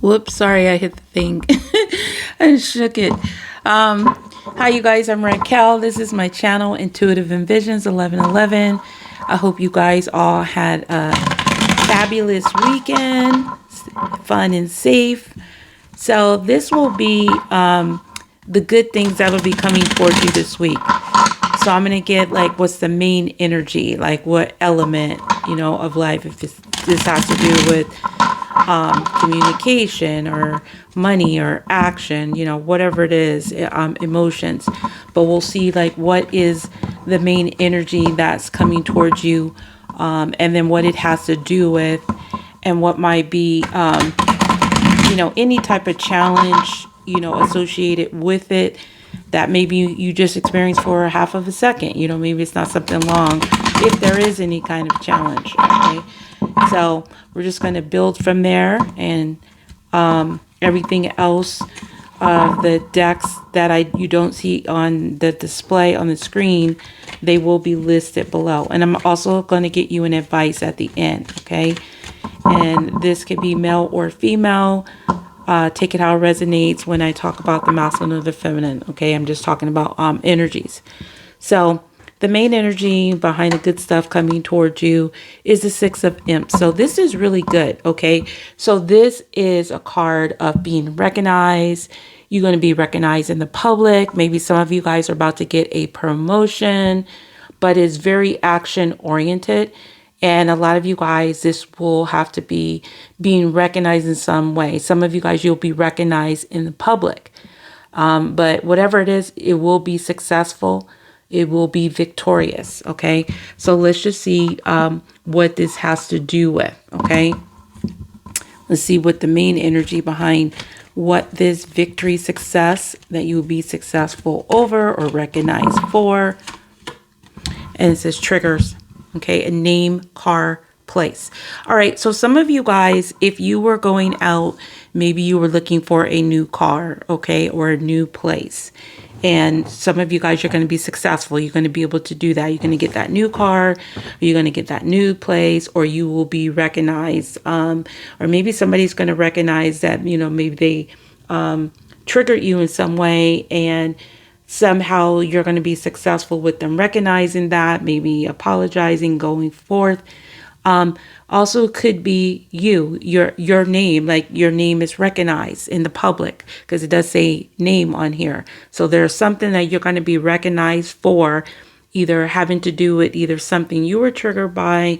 Whoops, sorry, I hit the thing. I shook it. Hi, you guys. I'm Raquel. This is my channel, Intuitive Envisions 1111. I hope you guys all had a fabulous weekend, fun and safe. So this will be the good things that will be coming towards you this week. So I'm going to get like what's the main energy, like what element, of life, if this has to do with communication or money or action, whatever it is, emotions. But we'll see like what is the main energy that's coming towards you, and then what it has to do with, and what might be, any type of challenge, associated with it that maybe you just experienced for half of a second. Maybe it's not something long, if there is any kind of challenge. Okay. So we're just going to build from there, and everything else, the decks that you don't see on the display on the screen, they will be listed below. And I'm also going to get you an advice at the end. Okay. And this could be male or female. Take it how it resonates when I talk about the masculine or the feminine. Okay. I'm just talking about energies. So the main energy behind the good stuff coming towards you is the Six of Imps. So this is really good. Okay. So this is a card of being recognized. You're going to be recognized in the public. Maybe some of you guys are about to get a promotion, but it's very action oriented. And a lot of you guys, this will have to be being recognized in some way. Some of you guys, you'll be recognized in the public. But whatever it is, it will be successful. It will be victorious. Okay. So let's just see what this has to do with. Okay. Let's see what the main energy behind what this victory, success that you will be successful over or recognized for. And it says triggers. Okay. A name, car, place. All right. So some of you guys, if you were going out, maybe you were looking for a new car. Okay. Or a new place. And some of you guys are going to be successful. You're going to be able to do that. You're going to get that new car, or you're going to get that new place, or you will be recognized. Or maybe somebody's going to recognize that, maybe they triggered you in some way, and somehow you're going to be successful with them recognizing that, maybe apologizing, going forth. Also could be your name, like your name is recognized in the public, because it does say name on here. So there's something that you're going to be recognized for, either having to do with either something you were triggered by,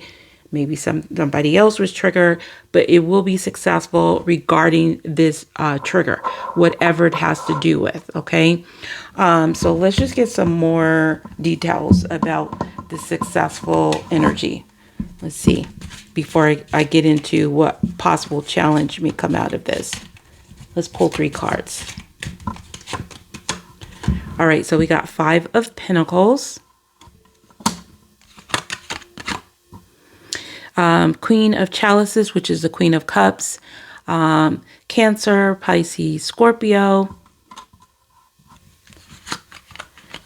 maybe somebody else was triggered, but it will be successful regarding this trigger, whatever it has to do with. Okay. So let's just get some more details about the successful energy. Let's see, before I get into what possible challenge may come out of this. Let's pull 3 cards. All right, so we got 5 of Pentacles. Queen of Chalices, which is the Queen of Cups. Cancer, Pisces, Scorpio.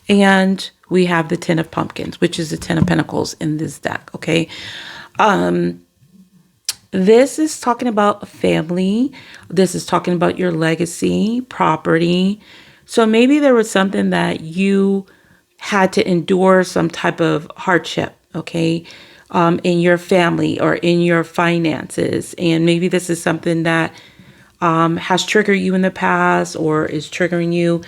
And we have the 10 of Pumpkins, which is the 10 of Pentacles in this deck. Okay. This is talking about family. This is talking about your legacy, property. So maybe there was something that you had to endure, some type of hardship. Okay. In your family or in your finances. And maybe this is something that, has triggered you in the past, or is triggering you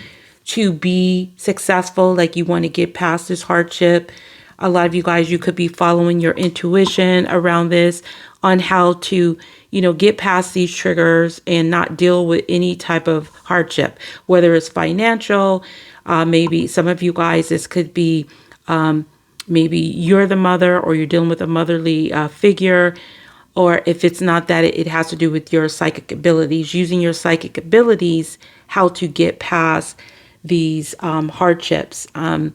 to be successful, like you want to get past this hardship. A lot of you guys, you could be following your intuition around this on how to, get past these triggers and not deal with any type of hardship, whether it's financial. Maybe some of you guys, this could be, maybe you're the mother, or you're dealing with a motherly figure. Or if it's not that, it has to do with your psychic abilities, using your psychic abilities, how to get past these hardships, and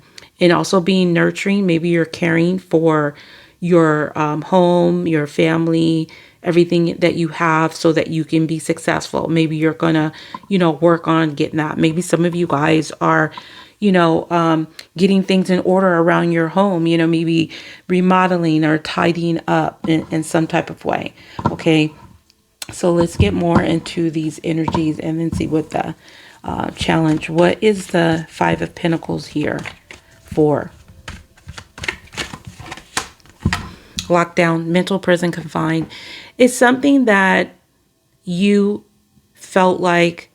also being nurturing. Maybe you're caring for your home, your family, everything that you have, so that you can be successful. Maybe you're gonna, work on getting that. Maybe some of you guys are, getting things in order around your home, maybe remodeling or tidying up in some type of way. Okay. So let's get more into these energies and then see what the challenge. What is the Five of Pentacles here for? Lockdown, mental prison, confined. It's something that you felt like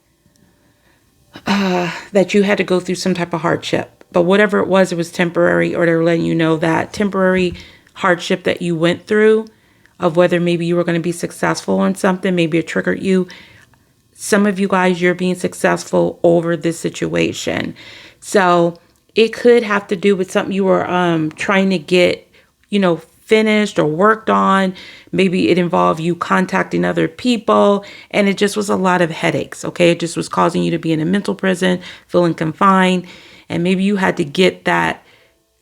that you had to go through some type of hardship. But whatever it was temporary, or they're letting you know that temporary hardship that you went through, of whether maybe you were going to be successful on something, maybe it triggered you. Some of you guys, you're being successful over this situation. So it could have to do with something you were trying to get, finished or worked on. Maybe it involved you contacting other people, and it just was a lot of headaches. Okay. It just was causing you to be in a mental prison, feeling confined. And maybe you had to get that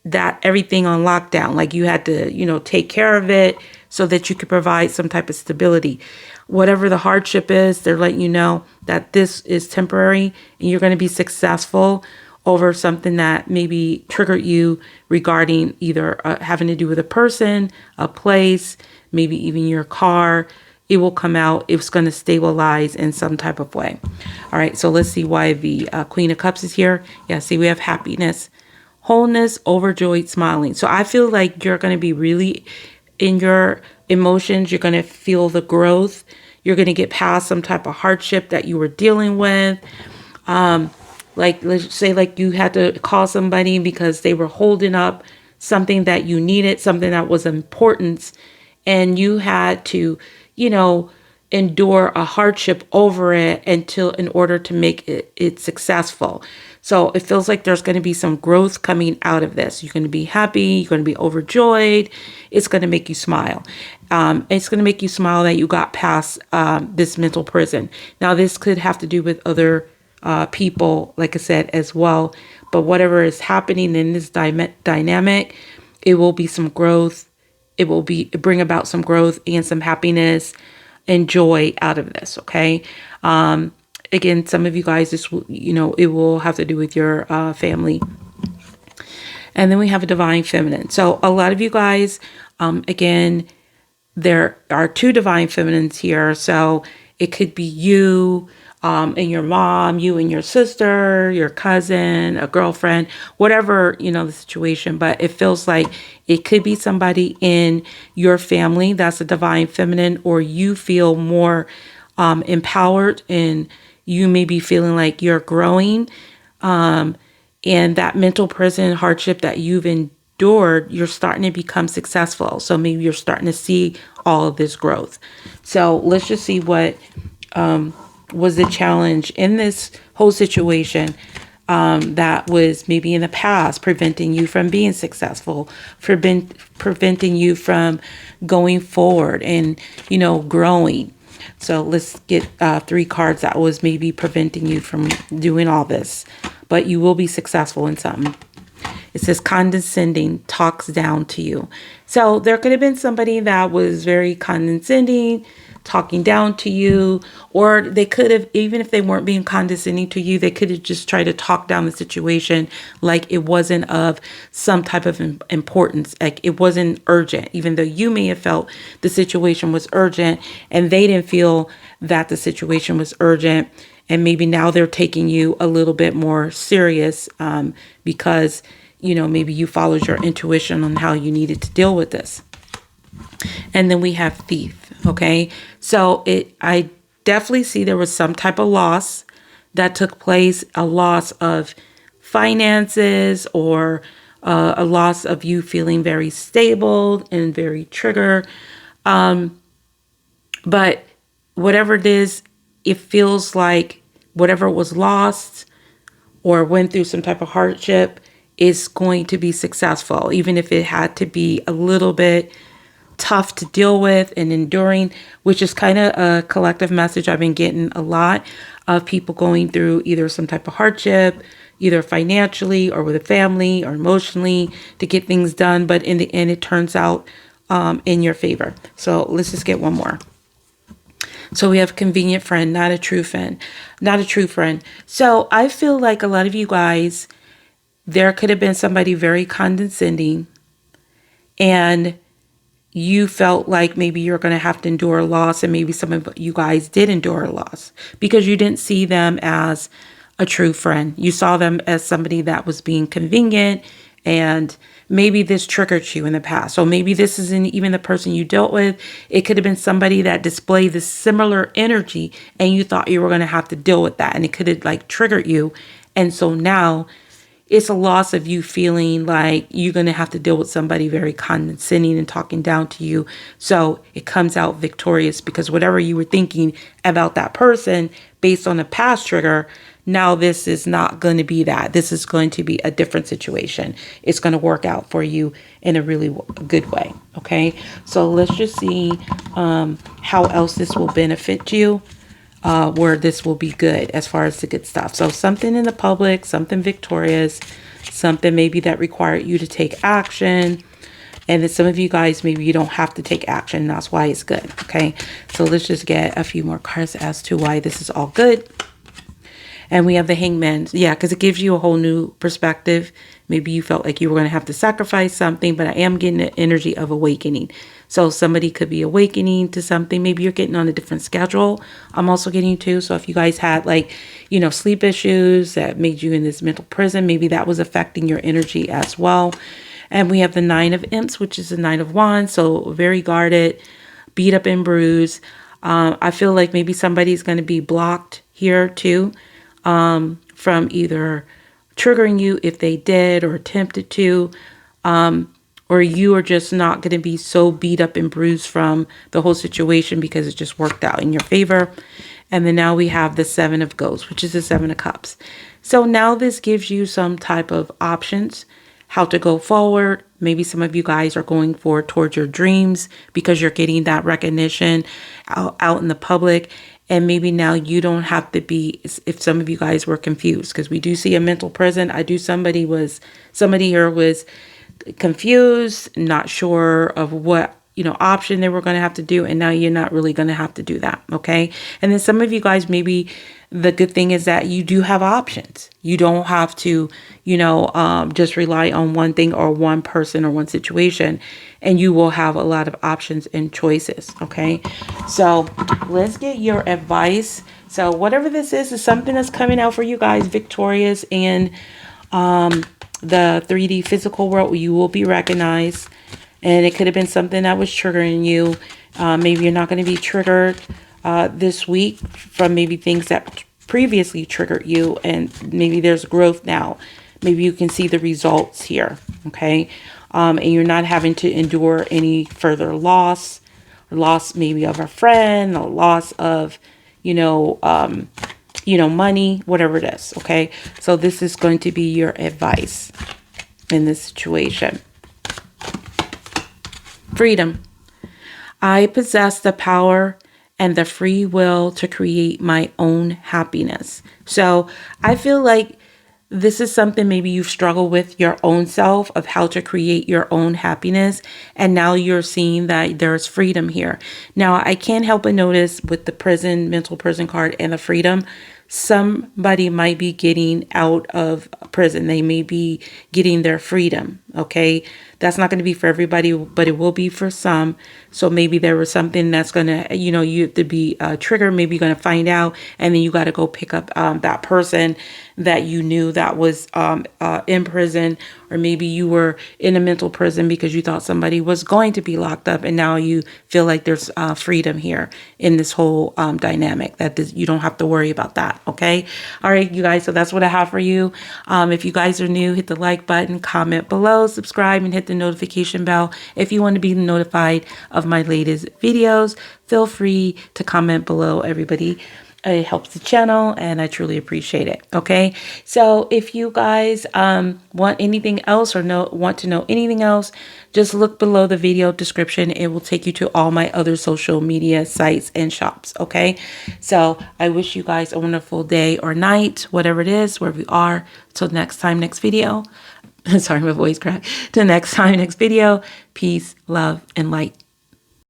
everything on lockdown. Like you had to, take care of it so that you could provide some type of stability. Whatever the hardship is, they're letting you know that this is temporary and you're going to be successful over something that maybe triggered you regarding either having to do with a person, a place, maybe even your car. It will come out. It's going to stabilize in some type of way. All right, so let's see why the Queen of Cups is here. Yeah, see, we have happiness, wholeness, overjoyed, smiling. So I feel like you're going to be really in your emotions. You're going to feel the growth. You're going to get past some type of hardship that you were dealing with. Like, let's say like you had to call somebody because they were holding up something that you needed, something that was important, and you had to, endure a hardship over it in order to make it successful. So it feels like there's going to be some growth coming out of this. You're going to be happy. You're going to be overjoyed. It's going to make you smile. It's going to make you smile that you got past this mental prison. Now, this could have to do with other people, like I said, as well. But whatever is happening in this dynamic, it will be some growth. It will bring about some growth and some happiness and joy out of this. Okay. Again, some of you guys, this will, it will have to do with your family. And then we have a divine feminine. So a lot of you guys, again, there are two divine feminines here. So it could be you and your mom, you and your sister, your cousin, a girlfriend, whatever, the situation. But it feels like it could be somebody in your family that's a divine feminine, or you feel more empowered and you may be feeling like you're growing. And that mental prison hardship that you've endured, you're starting to become successful. So maybe you're starting to see all of this growth. So let's just see what was the challenge in this whole situation that was maybe in the past preventing you from being successful, preventing you from going forward and, growing. So let's get 3 cards that was maybe preventing you from doing all this, but you will be successful in something. It says condescending, talks down to you. So there could have been somebody that was very condescending, talking down to you, or they could have, even if they weren't being condescending to you, they could have just tried to talk down the situation like it wasn't of some type of importance, like it wasn't urgent, even though you may have felt the situation was urgent and they didn't feel that the situation was urgent. And maybe now they're taking you a little bit more serious because, maybe you followed your intuition on how you needed to deal with this. And then we have thief. Okay. So I definitely see there was some type of loss that took place, a loss of finances, or a loss of you feeling very stable and very triggered. But whatever it is, it feels like whatever was lost or went through some type of hardship is going to be successful, even if it had to be a little bit tough to deal with and enduring, which is kind of a collective message I've been getting a lot of people going through either some type of hardship, either financially or with a family or emotionally to get things done. But in the end, it turns out in your favor. So let's just get one more. So we have convenient friend, not a true friend, not a true friend. So I feel like a lot of you guys, there could have been somebody very condescending, and you felt like maybe you're going to have to endure a loss, and maybe some of you guys did endure a loss because you didn't see them as a true friend. You saw them as somebody that was being convenient, and maybe this triggered you in the past. So maybe this isn't even the person you dealt with. It could have been somebody that displayed this similar energy, and you thought you were going to have to deal with that, and it could have like triggered you. And so now it's a loss of you feeling like you're going to have to deal with somebody very condescending and talking down to you. So it comes out victorious because whatever you were thinking about that person based on a past trigger, now this is not going to be that. This is going to be a different situation. It's going to work out for you in a really good way. Okay. So let's just see how else this will benefit you. Where this will be good as far as the good stuff. So something in the public, something victorious, something maybe that required you to take action. And then some of you guys, maybe you don't have to take action. That's why it's good. Okay. So let's just get a few more cards as to why this is all good. And we have the Hangman. Yeah, because it gives you a whole new perspective. Maybe you felt like you were going to have to sacrifice something, but I am getting the energy of awakening. So somebody could be awakening to something. Maybe you're getting on a different schedule. I'm also getting to. So if you guys had like, you know, sleep issues that made you in this mental prison, maybe that was affecting your energy as well. And we have the Nine of Imps, which is the Nine of Wands. So very guarded, beat up and bruised. I feel like maybe somebody's going to be blocked here too. From either triggering you if they did or attempted to, or you are just not going to be so beat up and bruised from the whole situation because it just worked out in your favor. And then now we have the Seven of Ghosts, which is the Seven of Cups. So now this gives you some type of options, how to go forward. Maybe some of you guys are going forward towards your dreams because you're getting that recognition out in the public. And maybe now you don't have to be, if some of you guys were confused, because we do see a mental prison. Somebody here was confused, not sure of what, you know, option they were going to have to do. And now you're not really going to have to do that. Okay. And then some of you guys, maybe the good thing is that you do have options. You don't have to, you know, just rely on one thing or one person or one situation, and you will have a lot of options and choices. Okay. So let's get your advice. So whatever this is something that's coming out for you guys victorious in the 3D physical world. You will be recognized, and it could have been something that was triggering you. Maybe you're not going to be triggered this week from maybe things that previously triggered you, and maybe there's growth now. Maybe you can see the results here. Okay. And you're not having to endure any further loss maybe of a friend, a loss of, money, whatever it is. Okay. So this is going to be your advice in this situation. Freedom. I possess the power and the free will to create my own happiness. So I feel like this is something maybe you've struggled with your own self of how to create your own happiness. And now you're seeing that there's freedom here. Now, I can't help but notice with the mental prison card and the freedom, somebody might be getting out of prison. They may be getting their freedom. Okay. That's not going to be for everybody, but it will be for some. So maybe there was something that's going to, you have to be triggered. Maybe you're going to find out, and then you got to go pick up that person that you knew that was in prison, or maybe you were in a mental prison because you thought somebody was going to be locked up, and now you feel like there's freedom here in this whole dynamic, that you don't have to worry about that. Okay. All right, you guys. So that's what I have for you. If you guys are new, hit the like button, comment below, subscribe, and hit the notification bell. If you want to be notified of my latest videos, feel free to comment below, everybody. It helps the channel, and I truly appreciate it. Okay. So if you guys want anything else or want to know anything else, just look below the video description. It will take you to all my other social media sites and shops. Okay. So I wish you guys a wonderful day or night, whatever it is, wherever you are. Till next time, next video. Sorry, my voice cracked. Till next time, next video. Peace, love, and light.